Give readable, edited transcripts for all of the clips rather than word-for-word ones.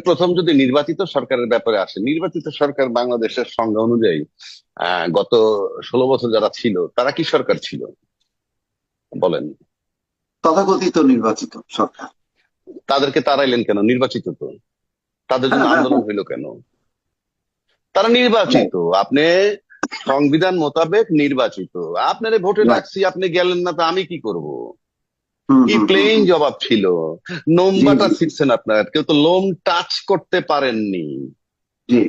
প্রথম যদি নির্বাচিত সরকারের ব্যাপারে আসে, নির্বাচিত সরকার বাংলাদেশের সংজ্ঞা অনুযায়ী গত 16 বছর যারা ছিল তারা কি সরকার ছিল বলেন? তথাকথিত নির্বাচিত সরকার। তাদেরকে তাড়াইলেন কেন? নির্বাচিত তো, তাদের জন্য হ্যাঁ, হ্যাঁ, আন্দোলন হ্যাঁ, হইলো কেন? তারা হ্যাঁ। নির্বাচিত, আপনি সংবিধান মোতাবেক নির্বাচিত। আপনারে ভোটে Right. রাখছি, আপনি গেলেন না, তো আমি কি করব? হুম, কি হুম, হুম, প্লেন হুম। জবাব ছিল! জি, নোমবাটা জি, ছিটছেন আপনার, কেউ তো লোম টাচ করতে পারেননি। জি।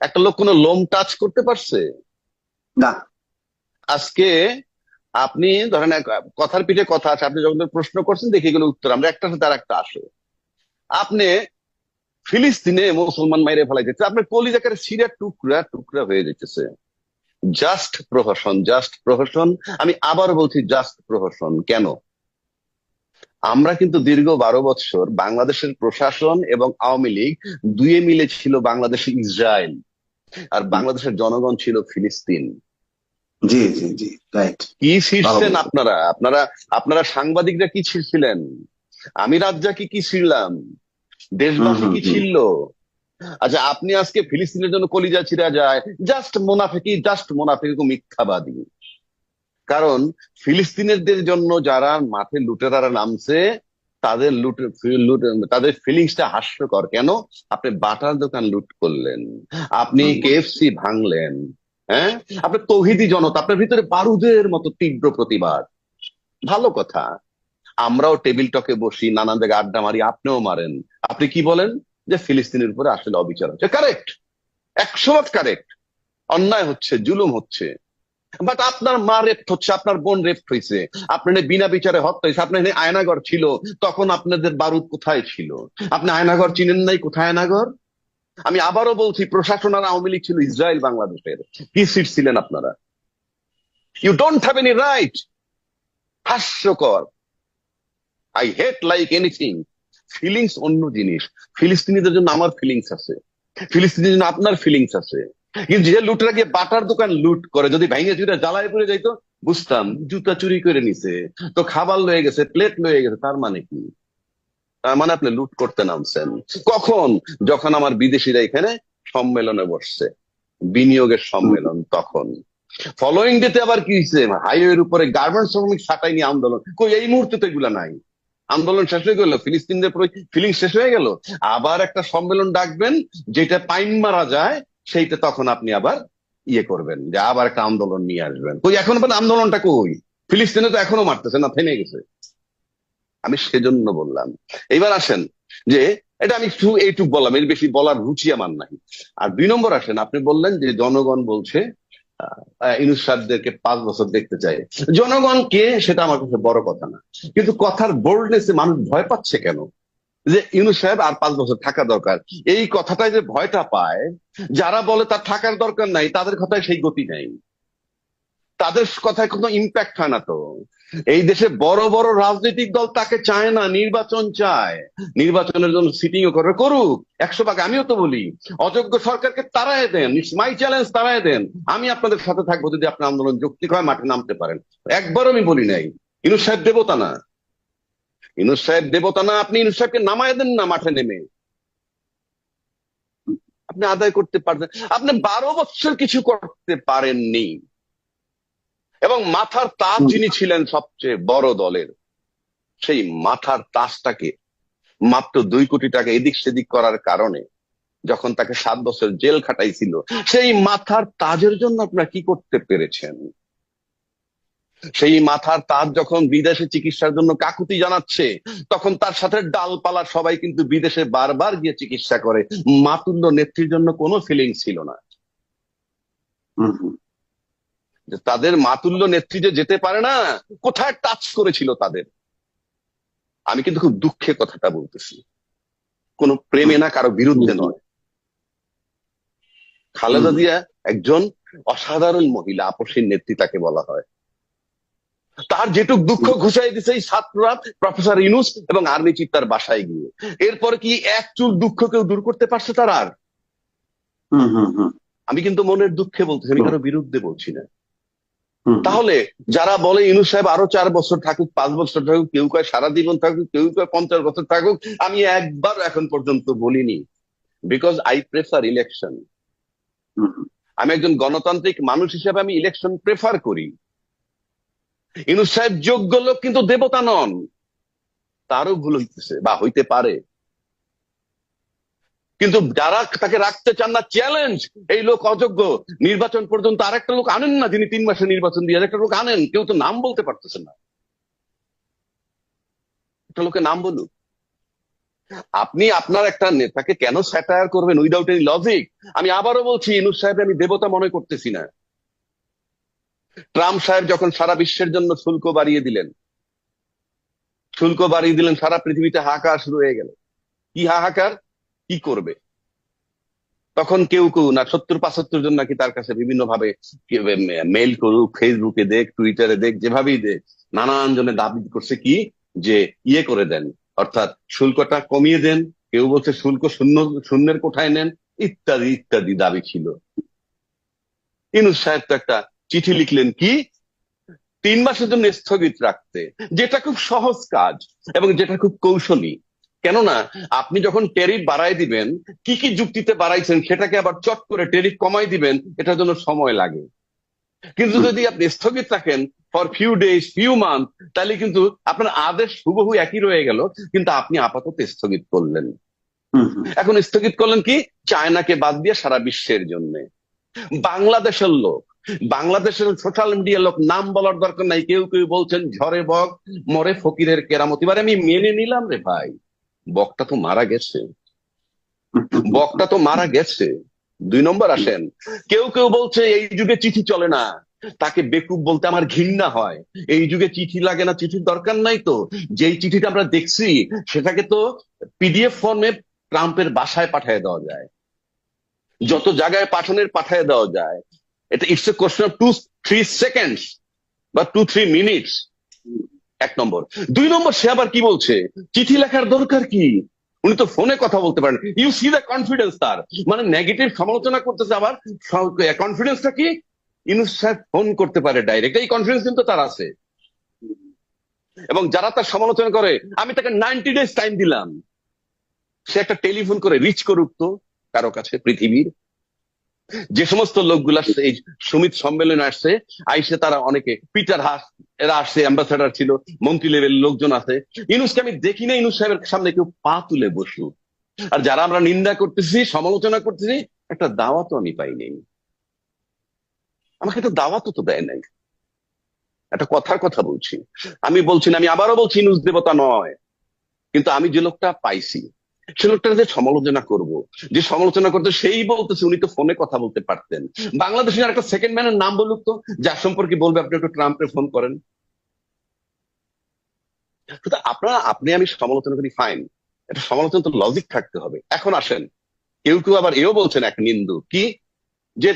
একটা লোক কোনো লোম টাচ করতে পারছে? না। আজকে আপনি ধরেন কথার পিঠে কথা আছে, আপনি যখন প্রশ্ন করছেন দেখে গেলে উত্তর আমরা একটার সাথে আর একটা আসে। আপনি ফিলিস্তিনে মুসলমান মাইরে ফেলাইতেছে, আপনার কলিজাকার সিরিয়া টুকরা টুকরা হয়ে যেতেছে। জাস্ট প্রহসন, জাস্ট প্রহসন। আমি আবার বলছি জাস্ট প্রহসন। কেন? আমরা কিন্তু দীর্ঘ 12 বছর বাংলাদেশের প্রশাসন এবং আওয়ামী লীগ দুয়ে মিলে ছিল বাংলাদেশে ইসরায়েল, আর বাংলাদেশের জনগণ ছিল ফিলিস্তিন। জি, জি, জি। রাইট। কি ভালো ছিঁড়ছেন বলছেন। আপনারা? আপনারা সাংবাদিকরা কি ছিঁড়ছিলেন? আমি রাজ্জাকি কি ছিঁড়লাম? হুম, দেশবাসী হুম, কি হুম। ছিল? আচ্ছা, আপনি আজকে ফিলিস্তিনের জন্য কলিজা ছিঁড়া যায়, জাস্ট মুনাফিকি, জাস্ট মুনাফিক, মিথ্যাবাদী। কারণ ফিলিস্তিনিদের জন্য যারা মাঠে লুটেরারা নামছে, তাদের তাদের ফিলিংসটা হাস্যকর। কেন? আপনি বাটার দোকান লুট করলেন, আপনি হুম, কেএফসি ভাঙলেন, হ্যাঁ, আপনি তৌহিদি জনতা, আপনার ভিতরে বারুদের মতো তীব্র প্রতিবাদ। ভালো কথা, আমরাও টেবিল টকে বসি, নানান জায়গায় আড্ডা মারি, আপনিও মারেন। আপনি কি বলেন? যে ফিলিস্তিনের উপরে আসলে অবিচার হচ্ছে। Correct, 100% correct. অন্যায় হচ্ছে, জুলুম হচ্ছে। বাট আপনার মা রেপ্ট হচ্ছে, আপনার বোন রেপ্ট হয়েছে, আপনার বিনা বিচারে হত্যা হয়েছে, আপনার এখানে আয়নাগর ছিল, তখন আপনাদের বারুদ কোথায় ছিল? আপনি আয়নাগর চিনেন নাই? কোথায় আয়নাগর? আমি আবারও বলছি, প্রশাসন আর আওয়ামী লীগ ছিল ইসরায়েল বাংলাদেশের। কি সিট ছিলেন আপনারা? You don't have any right. হাস্যকর। I hate like anything. Feelings অন্য জিনিস। ফিলিস্তিনিদের জন্য আমার ফিলিংস আছে, ফিলিস্তিনিদের জন্য আপনার ফিলিংস আছে। কিন্তু যে লুটেরা গিয়ে বাটার দোকান লুট করে, যদি ভেঙে চুরে জ্বালায় পড়ে যাইতো, বুঝতাম জুতা চুরি করে নিছে, তো খাবার লয়ে গেছে, প্লেট লয়ে গেছে, তার মানে কি? তার মানে আপনি লুট করতে নামছেন। কখন? যখন আমার বিদেশিরা এখানে সম্মেলনে বসছে, বিনিয়োগের হুম, সম্মেলন, তখন। ফলোইং ডেতে আবার কি হয়েছে? হাইওয়ের উপরে গার্মেন্টস শ্রমিক ছাঁটাই নিয়ে আন্দোলন। কই, এই মুহূর্তে তো এগুলা নাই। আন্দোলন শেষ হয়ে গেল, ফিলিস্তিনদের ফিলিং শেষ হয়ে গেল, আবার একটা সম্মেলন ডাকবেন, যেটা পাইন মারা যায়, সেইটা তখন আপনি আবার ইয়ে করবেন, যে আবার একটা আন্দোলন নিয়ে আসবেন। কই, এখন আন্দোলনটা কই? ফিলিস্তিনে তো এখনো মারতেছে না, থেমে গেছে। আমি সেজন্য বললাম। এবার আসেন, যে এটা আমি শুধু এইটুক বললাম, এর বেশি বলার রুচি আমার নাই। আর 2 নম্বর আসেন, আপনি বললেন যে জনগণ বলছে ইউনূস সাহেবদেরকে 5 বছর দেখতে চাই। জনগণ কে সেটা আমার কাছে বড় কথা না, কিন্তু কথার বোল্ডনেসে মানুষ ভয় পাচ্ছে কেন? যে ইউনূস সাহেব আর 5 বছর থাকা দরকার, এই কথাটাই যে ভয়টা পায়। যারা বলে তার থাকার দরকার নাই, তাদের কথায় সেই গতি নাই, তাদের কথায় কোনো ইম্প্যাক্ট হয় না তো। এই দেশে বড় বড় রাজনৈতিক দল তাকে চায় না, নির্বাচন চায়। নির্বাচনের জন্য সিটিং ও করে, করুক 100 ভাগ। আমিও তো বলি, অযোগ্য সরকারকে তাড়ায় দেন, মাই চ্যালেঞ্জ, তাড়ায় দেন। আমি আপনাদের সাথে থাকবো যদি আপনার আন্দোলন যৌক্তিক হয়, মাঠে নামতে পারেন। একবারও আমি বলি নাই ইউনূস সাহেব দেবতা না। ইউনূস সাহেব দেবতা না, আপনি ইউনূস সাহেবকে নামায় দেন না মাঠে নেমে। আপনি আদায় করতে পারবেন, আপনি 12 বছর কিছু করতে পারেননি। এবং মাথার তাজ হুম। যিনি ছিলেন সবচেয়ে বড় দলের, সেই মাথার তাজটাকে মাত্র 2 কোটি টাকা এদিক সেদিক করার কারণে যখন তাকে 7 বছর জেল খাটাইছিল, সেই মাথার তাজের জন্য আপনারা কি করতে পেরেছেন? সেই মাথার তাজ যখন বিদেশে চিকিৎসার জন্য কাকুতি জানাচ্ছে, তখন তার সাথে ডালপালা সবাই কিন্তু বিদেশে বারবার গিয়ে চিকিৎসা করে। মাতুল্য নেত্রীর জন্য কোনো ফিলিং ছিল না। হুম, হুম। যে তাদের মাতুল্য নেত্রী যে যেতে পারে না, কোথায় টাচ করেছিল তাদের? আমি কিন্তু খুব দুঃখে কথাটা বলতেছি, কোনো হুম, প্রেমে না, কারো হুম, বিরুদ্ধে হুম, নয়। হুম, খালেদা জিয়া একজন অসাধারণ মহিলা, আপসীর নেত্রী তাকে বলা হয়। তার যেটুক দুঃখ ঘুষাই দিছে এই ছাত্ররা, প্রফেসর ইউনূস এবং আর্মি চিফ তার বাসায় গিয়ে। এরপরে কি এক চুল দুঃখ কেউ দূর করতে পারছে তার আর? হুম, হুম, হুম, আমি কিন্তু মনের দুঃখে বলতেছি, আমি হুম, কারো বিরুদ্ধে বলছি না। হুম, হুম। তাহলে যারা বলে ইউনূস সাহেব আরো 4 বছর থাকুক, 5 বছর থাকুক, কেউ কয় সারা জীবন থাকুক, কেউ কয় 50 বছর থাকুক, আমি একবার এখন পর্যন্ত বলিনি বিকজ আই প্রেফার ইলেকশন। হুম, হুম, আমি একজন গণতান্ত্রিক মানুষ হিসেবে আমি ইলেকশন প্রেফার করি। ইউনূস সাহেব যোগ্য লোক কিন্তু দেবতা নন, তারও ভুল হইতেছে বা হইতে পারে। কিন্তু যারা তাকে রাখতে চান না, চ্যালেঞ্জ, এই লোক অযোগ্য, নির্বাচন পর্যন্ত আরেকটা লোক আনেন না যিনি 3 মাসে নির্বাচন দিয়ে, আরেকটা লোক আনেন, কেউ তো নাম বলতে পারতেছে না, একটা লোকের নাম বলুন। আপনি আপনার একটা নেতাকে কেন স্যাটায়ার করবেন উইদাউট এনি লজিক? আমি আবারও বলছি, ইউনূস সাহেব আমি দেবতা মনে করতেছি না। ট্রাম্প সাহেব যখন সারা বিশ্বের জন্য শুল্ক বাড়িয়ে দিলেন, সারা পৃথিবীতে হাহাকার শুরু হয়ে গেল। কি হাহাকার, কি করবে? তখন কেউ কেউ না 70-75 জন নাকি তার কাছে বিভিন্ন ভাবে মেইল করুক, ফেসবুকে দেখ, টুইটারে দেখ, যেভাবেই দেখ, নানান জনে দাবি করছে কি, যে ইয়ে করে দেন, অর্থাৎ শুল্কটা কমিয়ে দেন। কেউ বলছে শুল্ক শূন্যের কোঠায় নেন, ইত্যাদি ইত্যাদি দাবি ছিল। ইউনূস সাহেব তো একটা চিঠি লিখলেন কি, 3 মাসের জন্য স্থগিত রাখতে, যেটা খুব সহজ কাজ এবং যেটা খুব কৌশলী। কেননা আপনি যখন ট্যারিফ বাড়াই দিবেন, কি কি যুক্তিতে বাড়াইছেন সেটাকে আবার চট করে ট্যারিফ কমাই দিবেন, এটার জন্য সময় লাগে। কিন্তু হুম, যদি আপনি স্থগিত রাখেন for few days, few month, তাহলে কিন্তু আপনার আদেশ হুবহু একই রয়ে গেল, কিন্তু আপনি আপাতত স্থগিত করলেন। হুম, হুম, এখন স্থগিত করলেন কি, চায়নাকে বাদ দিয়ে সারা বিশ্বের জন্য। বাংলাদেশের লোক, বাংলাদেশের সোশ্যাল মিডিয়ার লোক, নাম বলার দরকার নাই, কেউ কেউ বলছেন ঝড়ে বক মরে ফকিরের কেরামতি। এবারে আমি মেনে নিলাম রে ভাই, বকটা তো মারা গেছে, বকটা তো মারা গেছে। 2 নম্বর আসেন, কেউ কেউ বলছে এই যুগে চিঠি চলে না, তাকে বেকুব বলতে আমার ঘৃণা হয়। এই যুগে চিঠি লাগে না, চিঠির দরকার নাই তো। যেই চিঠিটা আমরা দেখছি সেটাকে তো পিডিএফ ফর্মে ট্রাম্পের বাসায় পাঠিয়ে দেওয়া যায়, যত জায়গায় পাঠায় দেওয়া যায়। এটা it's a question of 2-3 seconds বা 2-3 মিনিটস। 1 নম্বর। 2 নম্বর, সে আবার কি বলছে, চিঠি লেখার দরকার কি, উনি তো ফোনে কথা বলতে পারেন। ইউ সি দ্য কনফিডেন্স তার, মানে নেগেটিভ সমালোচনা করতেছে, আবার কনফিডেন্সটা কি, ইউনূস সাহেব ফোন করতে পারে ডাইরেক্ট, এই কনফিডেন্স কিন্তু তার আছে। এবং যারা তার সমালোচনা করে, আমি তাকে 90 ডেজ টাইম দিলাম, সে একটা টেলিফোন করে রিচ করুক তো কারো কাছে পৃথিবীর। যে সমস্ত লোকগুলা এই সমিত সম্মেলনে আসছে, আইসে তারা অনেকে, পিটার হাস এরা আসছে, অ্যাম্বাসেডার ছিল, মন্ত্রী লেভেল লোকজন আছে। ইউনূসকে আমি দেখি না ইউনূস সাহেবের সামনে কেউ পা তুলে বসুক। আর যারা আমরা নিন্দা করতেছি, সমালোচনা করতেছি, একটা দাওয়াতও আমি পাই নাই, আমাকে একটা দাওয়াতও তো দেয় নাই। একটা কথার কথা বলছি, আমি বলছি না, আমি আবারও বলছি ইউনূস দেবতা নয়, কিন্তু আমি যে লোকটা পাইছি, সে লোকটা যে সমালোচনা করব, যে সমালোচনা করতে, সেই বলতেছে উনি তো ফোনে কথা বলতে পারতেন। বাংলাদেশের আর একটা সেকেন্ড ম্যানের নাম বলুক তো, যার সম্পর্কে বলবে আপনি একটু ট্রাম্পে ফোন করেন। কিন্তু আপনি আমি সমালোচনা করি, ফাইন, এটা সমালোচনা তো লজিক থাকতে হবে। এখন আসেন, কেউ কেউ আবার এও বলছেন এক নিন্দু কি, যে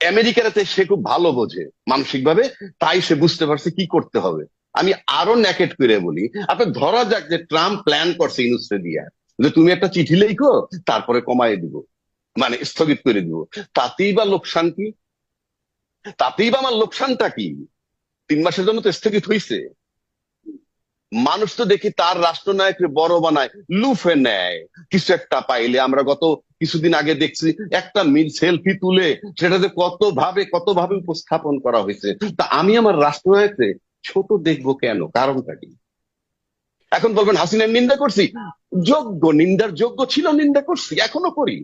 আমেরিকাতে সে খুব ভালো বোঝে মানসিক ভাবে, তাই সে বুঝতে পারছে কি করতে হবে। আমি আরো ন্যাকেট করে বলি, আপনি ধরা যাক যে ট্রাম্প প্ল্যান করছে ইউনূসকে দিয়া, যে তুমি একটা চিঠি লিখো, তারপরে কমায় দিব, মানে স্থগিত করে দিব, তাতেই বা লোকসান কি, তাতেই বা আমার লোকসানটা কি? 3 মাসের জন্য তো স্থগিত হয়েছে। মানুষ তো দেখি তার রাষ্ট্রনায়ককে বড় বানায়, লুফে নেয় কিছু একটা পাইলে। আমরা গত কিছুদিন আগে দেখছি একটা মিল সেলফি তুলে সেটাতে কত ভাবে উপস্থাপন করা হয়েছে। তা আমি আমার রাষ্ট্রনায়ককে ছোট দেখবো কেন, কারণটা কি? এখন বলবেন হাসিনার নিন্দা করছি, যোগ্য, নিন্দার যোগ্য ছিল, নিন্দা করছি, এখনো করি।